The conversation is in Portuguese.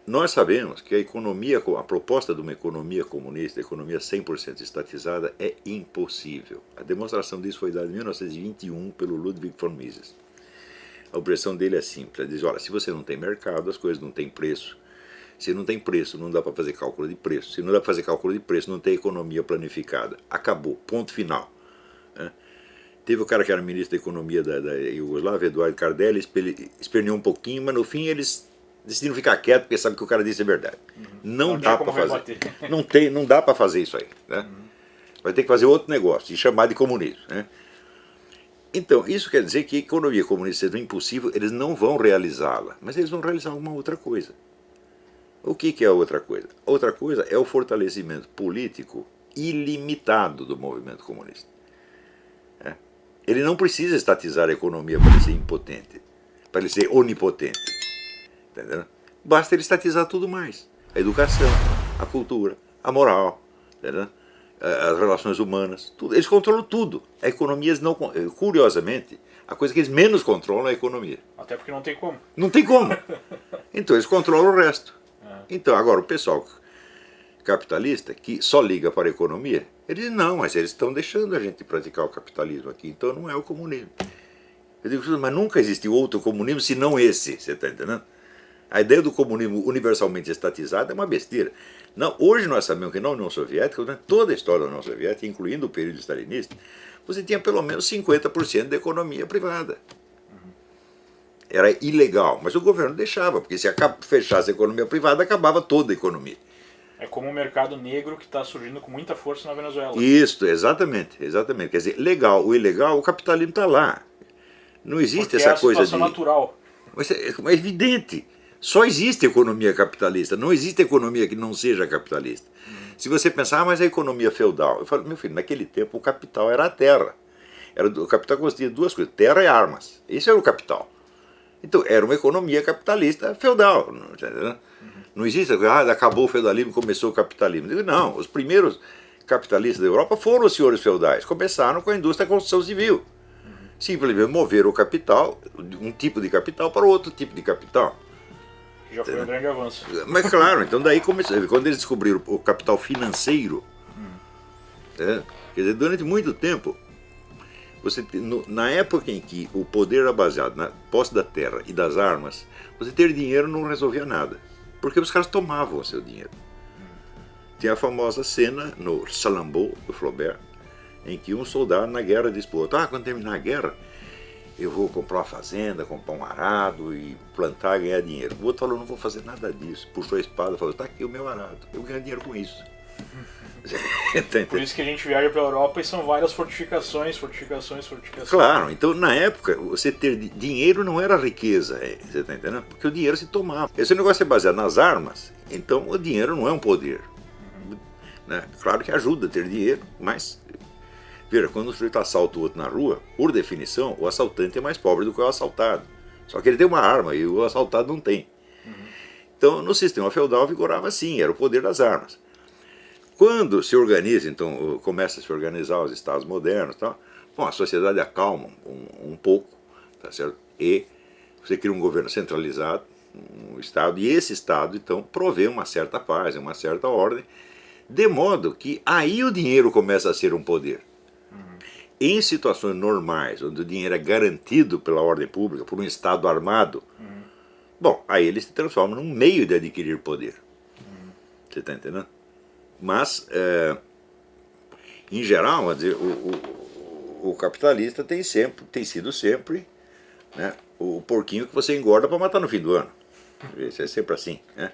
nós sabemos que a economia, a proposta de uma economia comunista, economia 100% estatizada, é impossível. A demonstração disso foi dada em 1921 pelo Ludwig von Mises. A objeção dele é simples, ele diz, olha, se você não tem mercado, as coisas não têm preço. Se não tem preço, não dá para fazer cálculo de preço. Se não dá para fazer cálculo de preço, não tem economia planificada. Acabou, ponto final. Teve o cara que era ministro da economia da Iugoslávia, Eduardo Cardelli, esperneou um pouquinho, mas no fim eles decidiram ficar quietos porque sabem que o cara disse é verdade. Não dá para fazer. Não dá para fazer isso aí. Né? Vai ter que fazer outro negócio e chamar de comunismo. Né? Então, isso quer dizer que a economia comunista sendo impossível, eles não vão realizá-la, mas eles vão realizar alguma outra coisa. O que é a outra coisa? Outra coisa é o fortalecimento político ilimitado do movimento comunista. Ele não precisa estatizar a economia para ele ser impotente, para ele ser onipotente. Entendeu? Basta ele estatizar tudo mais. A educação, a cultura, a moral, entendeu? As relações humanas, tudo. Eles controlam tudo. A economia, não, curiosamente, a coisa que eles menos controlam é a economia. Até porque não tem como. Não tem como. Então eles controlam o resto. Então agora o pessoal capitalista que só liga para a economia, ele diz, não, mas eles estão deixando a gente praticar o capitalismo aqui, então não é o comunismo. Eu digo, mas nunca existiu outro comunismo senão esse, você está entendendo? A ideia do comunismo universalmente estatizado é uma besteira. Não, hoje nós sabemos que na União Soviética, durante toda a história da União Soviética, incluindo o período stalinista, você tinha pelo menos 50% da economia privada. Era ilegal, mas o governo deixava, porque se fechasse a economia privada, acabava toda a economia. É como o mercado negro que está surgindo com muita força na Venezuela. Isso, exatamente, exatamente. Quer dizer, legal, o ilegal, o capitalismo está lá. Não existe porque essa coisa de... é a situação natural. Mas é evidente. Só existe economia capitalista, não existe economia que não seja capitalista. Se você pensar, mas a economia feudal, eu falo, meu filho, naquele tempo o capital era a terra. O capital consistia de duas coisas, terra e armas. Esse era o capital. Então era uma economia capitalista feudal. Entendeu? Não existe, acabou o feudalismo e começou o capitalismo. Eu digo, não, os primeiros capitalistas da Europa foram os senhores feudais. Começaram com a indústria da construção civil. Simplesmente moveram o capital, um tipo de capital para outro tipo de capital. Já foi um grande avanço. Mas claro, então daí começou. Quando eles descobriram o capital financeiro, quer dizer, durante muito tempo, na época em que o poder era baseado na posse da terra e das armas, você ter dinheiro não resolvia nada. Porque os caras tomavam o seu dinheiro. Tinha a famosa cena no Salammbô, do Flaubert, em que um soldado na guerra disse para o outro, quando terminar a guerra, eu vou comprar uma fazenda, comprar um arado e plantar e ganhar dinheiro. O outro falou, não vou fazer nada disso. Puxou a espada e falou, está aqui o meu arado, eu ganho dinheiro com isso. Por isso que a gente viaja para a Europa e são várias fortificações. Claro, então na época você ter dinheiro não era riqueza, você está entendendo? Porque o dinheiro se tomava. Esse negócio é baseado nas armas, então o dinheiro não é um poder. Né? Claro que ajuda a ter dinheiro, mas veja, quando o sujeito assalta o outro na rua, por definição, o assaltante é mais pobre do que o assaltado. Só que ele tem uma arma e o assaltado não tem. Então no sistema feudal vigorava assim, era o poder das armas. Quando se organiza, então começa a se organizar os estados modernos, tal, bom, a sociedade acalma um pouco, tá certo? E você cria um governo centralizado, um estado, e esse estado então provê uma certa paz, uma certa ordem, de modo que aí o dinheiro começa a ser um poder. Em situações normais, onde o dinheiro é garantido pela ordem pública, por um estado armado, bom, aí ele se transforma num meio de adquirir poder. Você está entendendo? Mas, em geral, o capitalista tem sido sempre, né, o porquinho que você engorda para matar no fim do ano. Isso é sempre assim. Né?